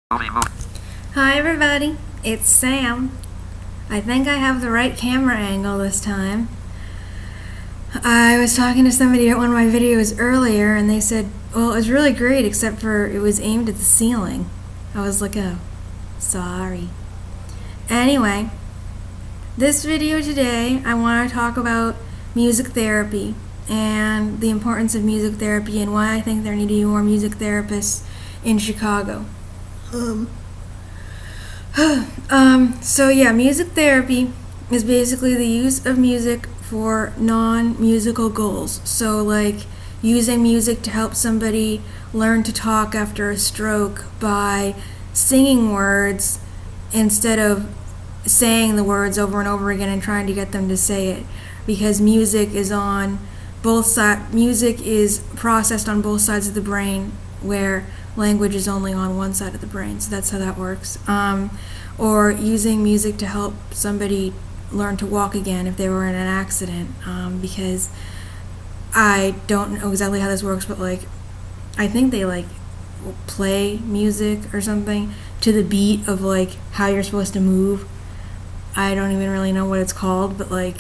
Hi everybody, it's Sam. I think I have the right camera angle this time. I was talking to somebody at one of my videos earlier and they said, well, it was really great except for it was aimed at the ceiling. I was like, oh, sorry. Anyway, this video today I want to talk about music therapy and the importance of music therapy and why I think there need to be more music therapists in Chicago. Music therapy is basically the use of music for non-musical goals. So like using music to help somebody learn to talk after a stroke by singing words instead of saying the words over and over again and trying to get them to say it, because music is on both sides. Music is processed on both sides of the brain, where language is only on one side of the brain. So that's how that works. Or using music to help somebody learn to walk again if they were in an accident, because I don't know exactly how this works, but I think they play music or something to the beat of how you're supposed to move. I don't even really know what it's called, but I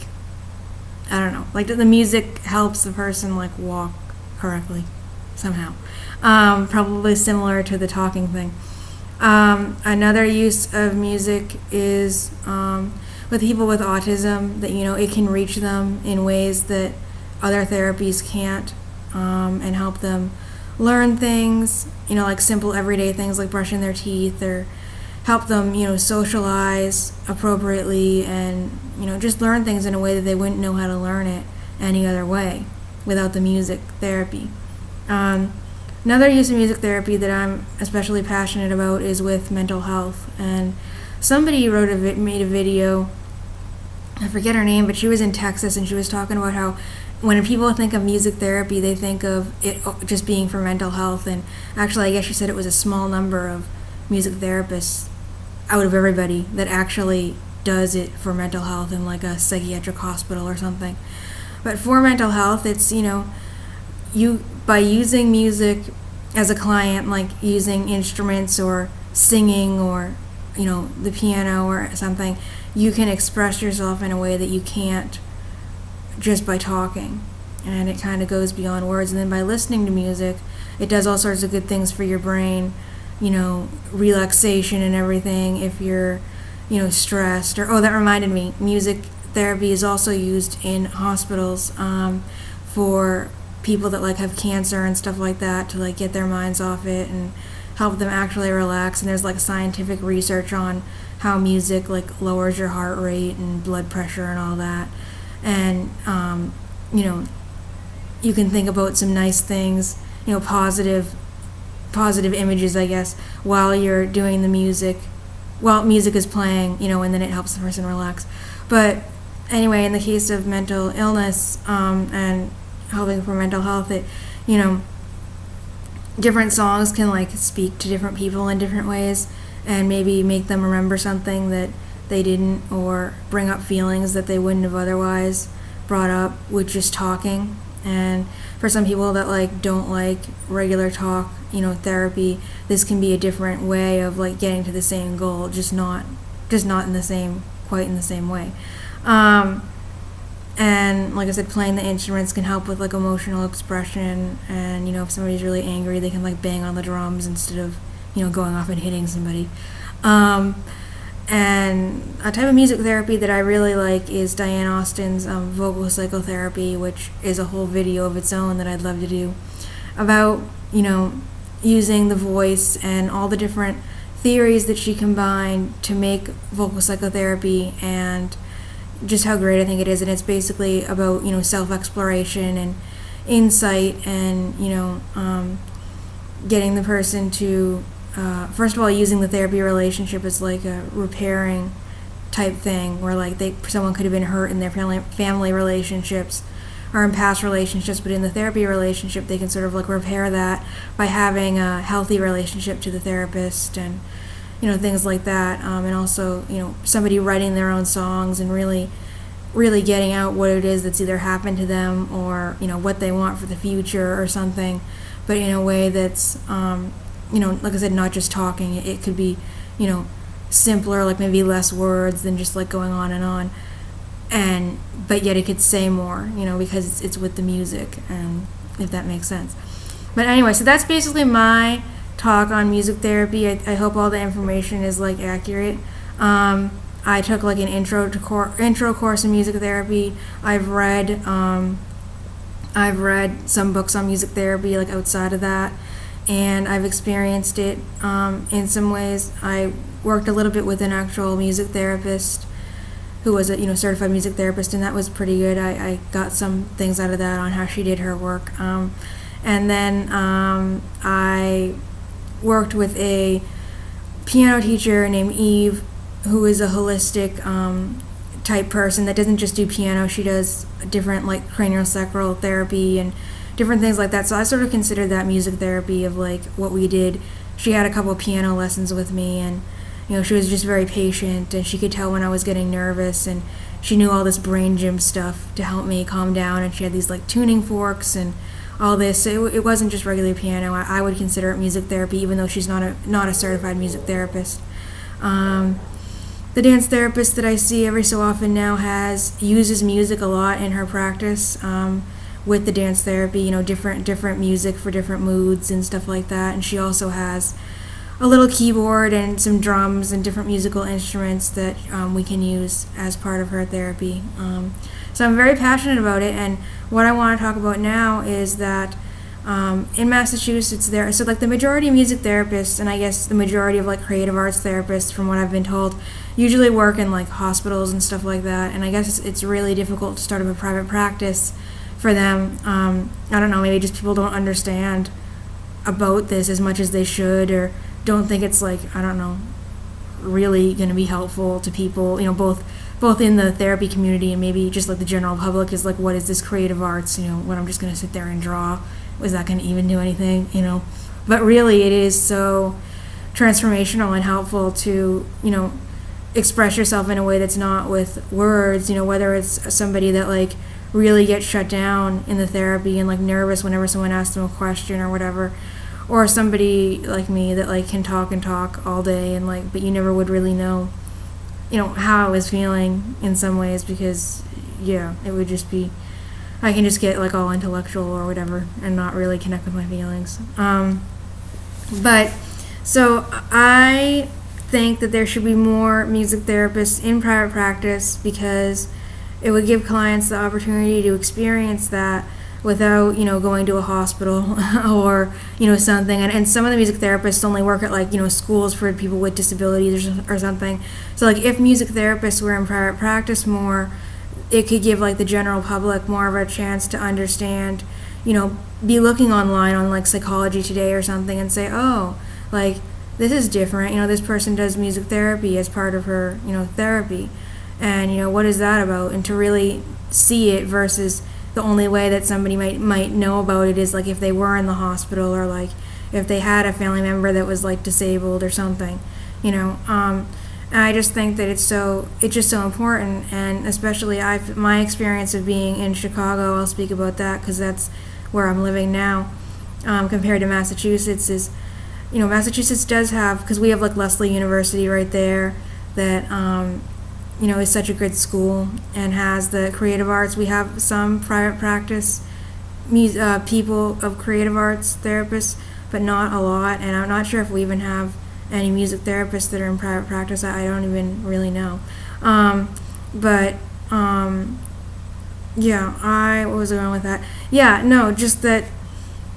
don't know. The music helps the person walk correctly somehow. Probably similar to the talking thing. Another use of music is with people with autism, that it can reach them in ways that other therapies can't, and help them learn things, simple everyday things like brushing their teeth, or help them socialize appropriately, and just learn things in a way that they wouldn't know how to learn it any other way without the music therapy. Another use of music therapy that I'm especially passionate about is with mental health. And somebody made a video, I forget her name, but she was in Texas, and she was talking about how when people think of music therapy, they think of it just being for mental health. And actually, I guess she said it was a small number of music therapists out of everybody that actually does it for mental health in a psychiatric hospital or something. But for mental health, it's, you, by using music as a client, like using instruments or singing or the piano or something, you can express yourself in a way that you can't just by talking, and it kind of goes beyond words. And then by listening to music, it does all sorts of good things for your brain, relaxation and everything if you're stressed. Or that reminded me, music therapy is also used in hospitals for people that have cancer and stuff like that, to get their minds off it and help them actually relax. And there's scientific research on how music lowers your heart rate and blood pressure and all that. And you can think about some nice things, positive images, I guess, while you're doing the music, while music is playing, and then it helps the person relax. But anyway, in the case of mental illness and helping for mental health, it different songs can speak to different people in different ways, and maybe make them remember something that they didn't, or bring up feelings that they wouldn't have otherwise brought up with just talking. And for some people that don't like regular talk therapy, this can be a different way of getting to the same goal, just not quite in the same way. And like I said, playing the instruments can help with emotional expression. And if somebody's really angry, they can bang on the drums instead of going off and hitting somebody. And a type of music therapy that I really like is Diane Austin's vocal psychotherapy, which is a whole video of its own that I'd love to do, about using the voice and all the different theories that she combined to make vocal psychotherapy, and just how great I think it is. And it's basically about self-exploration and insight, and getting the person to first of all, using the therapy relationship as a repairing type thing, where someone could have been hurt in their family relationships or in past relationships, but in the therapy relationship they can sort of repair that by having a healthy relationship to the therapist, and things like that. And also somebody writing their own songs and really getting out what it is that's either happened to them, or what they want for the future or something, but in a way that's like I said, not just talking. It could be, you know, simpler, like maybe less words than just like going on and on. And but yet it could say more, because it's with the music, and if that makes sense. But anyway, so that's basically my talk on music therapy. I hope all the information is like accurate. I took like an intro course in music therapy. I've read some books on music therapy like outside of that, and I've experienced it in some ways. I worked a little bit with an actual music therapist who was a certified music therapist, and that was pretty good. I got some things out of that on how she did her work. And then I worked with a piano teacher named Eve, who is a holistic type person that doesn't just do piano. She does different like craniosacral therapy and different things like that. So I sort of considered that music therapy of like what we did. She had a couple of piano lessons with me, and she was just very patient, and she could tell when I was getting nervous, and she knew all this brain gym stuff to help me calm down, and she had these like tuning forks and all this. It wasn't just regular piano. I would consider it music therapy, even though she's not a certified music therapist. The dance therapist that I see every so often now uses music a lot in her practice with the dance therapy, different music for different moods and stuff like that. And she also has a little keyboard and some drums and different musical instruments that we can use as part of her therapy. So I'm very passionate about it, and what I want to talk about now is that in Massachusetts so like the majority of music therapists, and I guess the majority of like creative arts therapists, from what I've been told, usually work in like hospitals and stuff like that, and I guess it's really difficult to start up a private practice for them. I don't know, maybe just people don't understand about this as much as they should, or don't think it's like, I don't know, really going to be helpful to people, both in the therapy community and maybe just like the general public, is like, what is this creative arts, when I'm just going to sit there and draw, is that going to even do anything, but really it is so transformational and helpful to, express yourself in a way that's not with words, whether it's somebody that like really gets shut down in the therapy and like nervous whenever someone asks them a question or whatever, or somebody like me that like can talk and talk all day and like, but you never would really know, how I was feeling in some ways, because it would just be, I can just get like all intellectual or whatever and not really connect with my feelings. But so I think that there should be more music therapists in private practice, because it would give clients the opportunity to experience that without, going to a hospital or, something. And some of the music therapists only work at like, schools for people with disabilities or something. So like if music therapists were in private practice more, it could give like the general public more of a chance to understand, be looking online on like Psychology Today or something and say, oh, like this is different. this person does music therapy as part of her, therapy. And, what is that about? And to really see it versus the only way that somebody might know about it is like if they were in the hospital, or like if they had a family member that was like disabled or something, and I just think that it's just so important. And especially my experience of being in Chicago, I'll speak about that because that's where I'm living now, compared to Massachusetts, is Massachusetts does have, because we have like Lesley University right there that is such a good school and has the creative arts. We have some private practice people of creative arts therapists, but not a lot. And I'm not sure if we even have any music therapists that are in private practice. I don't even really know. What was I going with that?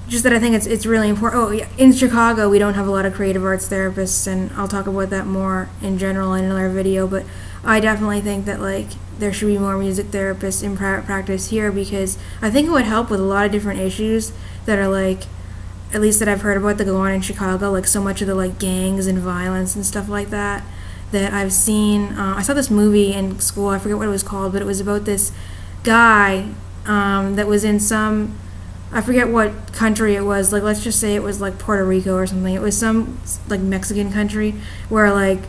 Just that I think it's really important. Oh, yeah, in Chicago we don't have a lot of creative arts therapists, and I'll talk about that more in general in another video, but I definitely think that like there should be more music therapists in private practice here, because I think it would help with a lot of different issues that are like, at least that I've heard about, that go on in Chicago, like so much of the like gangs and violence and stuff like that I've seen. I saw this movie in school, I forget what it was called, but it was about this guy that was in some, I forget what country it was, like let's just say it was like Puerto Rico or something. It was some like Mexican country where like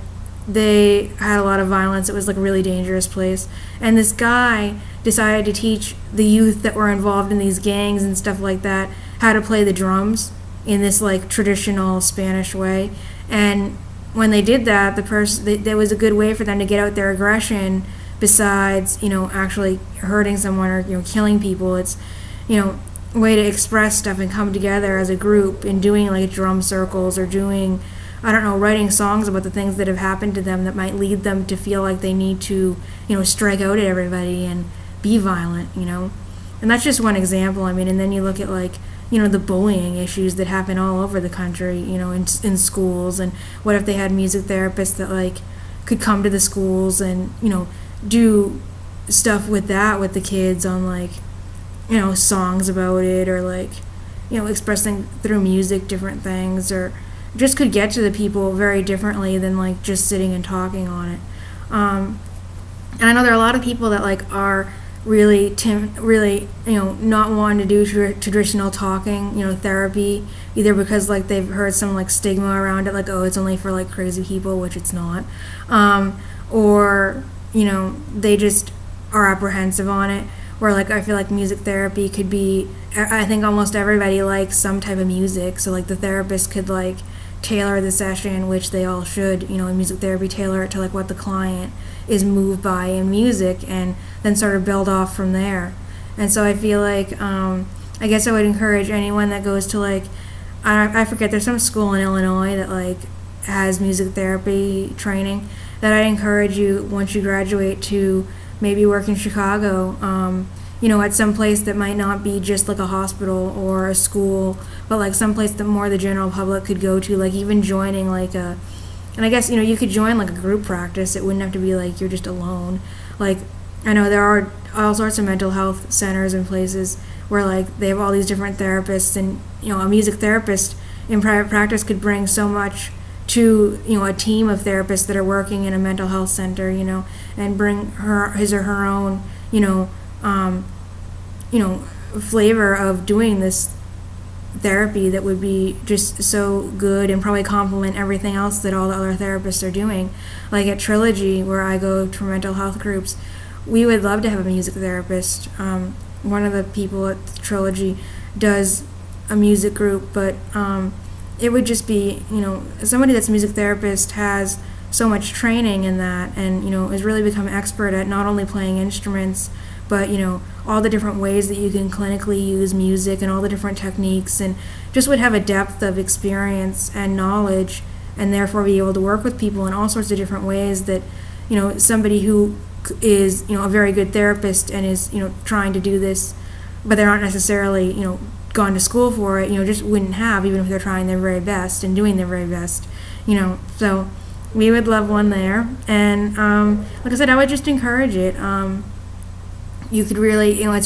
they had a lot of violence. It was like a really dangerous place, and this guy decided to teach the youth that were involved in these gangs and stuff like that how to play the drums, in this like traditional Spanish way. And when they did that, that was a good way for them to get out their aggression. Besides, actually hurting someone or killing people, it's a way to express stuff and come together as a group and doing like drum circles or doing, I don't know, writing songs about the things that have happened to them that might lead them to feel like they need to, strike out at everybody and be violent, And that's just one example. I mean, and then you look at like, the bullying issues that happen all over the country, in schools. And what if they had music therapists that like could come to the schools and, do stuff with the kids on like, songs about it, or like, expressing through music different things, or just could get to the people very differently than like just sitting and talking on it. And I know there are a lot of people that like are really not wanting to do traditional talking, therapy, either because like they've heard some like stigma around it, like, oh, it's only for like crazy people, which it's not, or they just are apprehensive on it. Where like I feel like music therapy could be, I think almost everybody likes some type of music, so like the therapist could like tailor the session, which they all should, in music therapy, tailor it to like what the client is moved by in music, and then sort of build off from there. And so I feel like I guess I would encourage anyone that goes to like, I forget, there's some school in Illinois that like has music therapy training, that I'd encourage you once you graduate to maybe work in Chicago, at some place that might not be just like a hospital or a school, but like some place that more the general public could go to, like even joining like and I guess, you could join like a group practice. It wouldn't have to be like you're just alone. Like, I know there are all sorts of mental health centers and places where like they have all these different therapists, and, a music therapist in private practice could bring so much to, a team of therapists that are working in a mental health center, and bring his or her own, flavor of doing this therapy that would be just so good and probably complement everything else that all the other therapists are doing. Like at Trilogy, where I go to mental health groups, we would love to have a music therapist. One of the people at Trilogy does a music group, but it would just be, somebody that's a music therapist has so much training in that, and, has really become expert at not only playing instruments, but, all the different ways that you can clinically use music and all the different techniques, and just would have a depth of experience and knowledge, and therefore be able to work with people in all sorts of different ways that, somebody who is, a very good therapist and is, trying to do this, but they're not necessarily, gone to school for it, just wouldn't have, even if they're trying their very best and doing their very best, so we would love one there. And like I said, I would just encourage it. You could really, I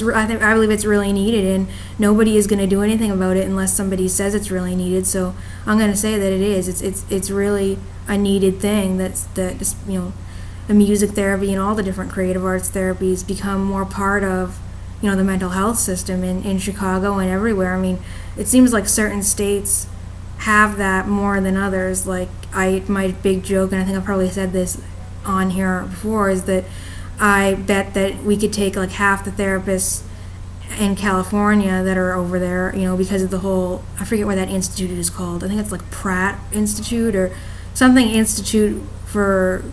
believe it's really needed, and nobody is going to do anything about it unless somebody says it's really needed. So I'm going to say that it is. It's really a needed thing. That the music therapy and all the different creative arts therapies become more part of, the mental health system in Chicago and everywhere. I mean, it seems like certain states have that more than others. Like my big joke, and I think I've probably said this on here before, is that I bet that we could take like half the therapists in California that are over there, because of the whole, I forget what that institute is called. I think it's like Pratt Institute or something, Institute for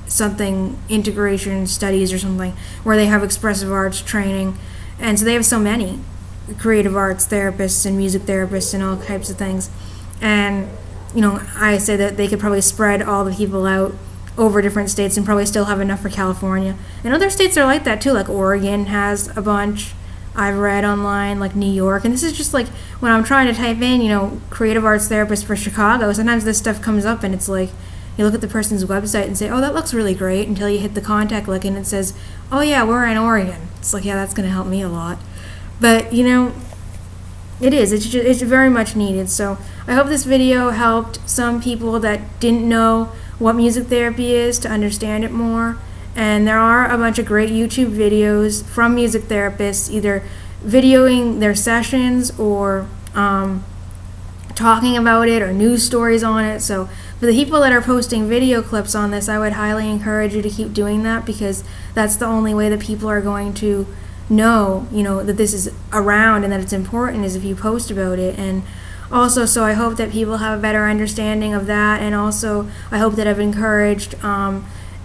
something integration studies or something, where they have expressive arts training. And so they have so many creative arts therapists and music therapists and all types of things. And, I say that they could probably spread all the people out over different states and probably still have enough for California. And other states are like that too, like Oregon has a bunch I've read online, like New York. And this is just like when I'm trying to type in, creative arts therapist for Chicago, sometimes this stuff comes up and it's like, you look at the person's website and say, oh, that looks really great, until you hit the contact link and it says, oh yeah, we're in Oregon. It's like, yeah, that's going to help me a lot. But, it is. It's very much needed. So I hope this video helped some people that didn't know what music therapy is to understand it more. And there are a bunch of great YouTube videos from music therapists, either videoing their sessions or talking about it or news stories on it. So for the people that are posting video clips on this, I would highly encourage you to keep doing that, because that's the only way that people are going to know, that this is around and that it's important, is if you post about it. And also, so I hope that people have a better understanding of that, and also I hope that I've encouraged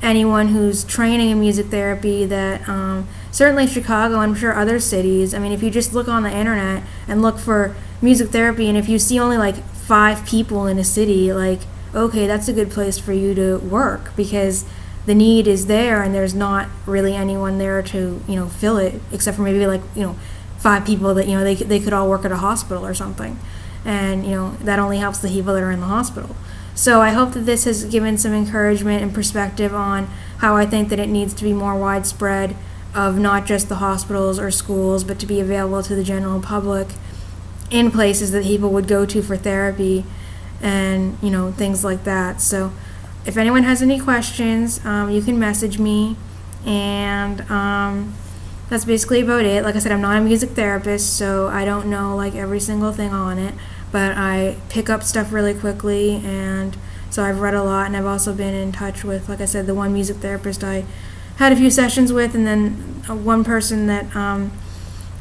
anyone who's training in music therapy that certainly Chicago, I'm sure other cities, I mean, if you just look on the internet and look for music therapy, and if you see only like 5 people in a city, like, okay, that's a good place for you to work, because the need is there and there's not really anyone there to, fill it, except for maybe like, 5 people that, they could all work at a hospital or something. And, that only helps the people that are in the hospital. So I hope that this has given some encouragement and perspective on how I think that it needs to be more widespread, of not just the hospitals or schools, but to be available to the general public in places that people would go to for therapy and, things like that. So if anyone has any questions, you can message me, and that's basically about it. Like I said, I'm not a music therapist, so I don't know like every single thing on it, but I pick up stuff really quickly, and so I've read a lot, and I've also been in touch with, like I said, the one music therapist I had a few sessions with, and then one person that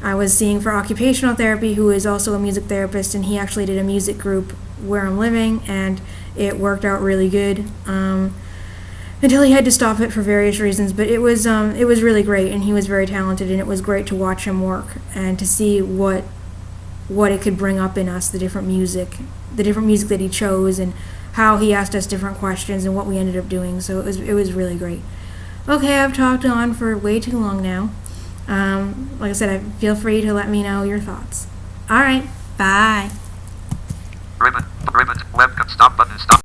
I was seeing for occupational therapy who is also a music therapist, and he actually did a music group where I'm living, and it worked out really good until he had to stop it for various reasons. But it was really great, and he was very talented, and it was great to watch him work and to see what it could bring up in us, the different music that he chose, and how he asked us different questions and what we ended up doing. So it was really great. Okay, I've talked on for way too long now. Like I said, feel free to let me know your thoughts. All right, bye. Ribbon, web, stop button, stop.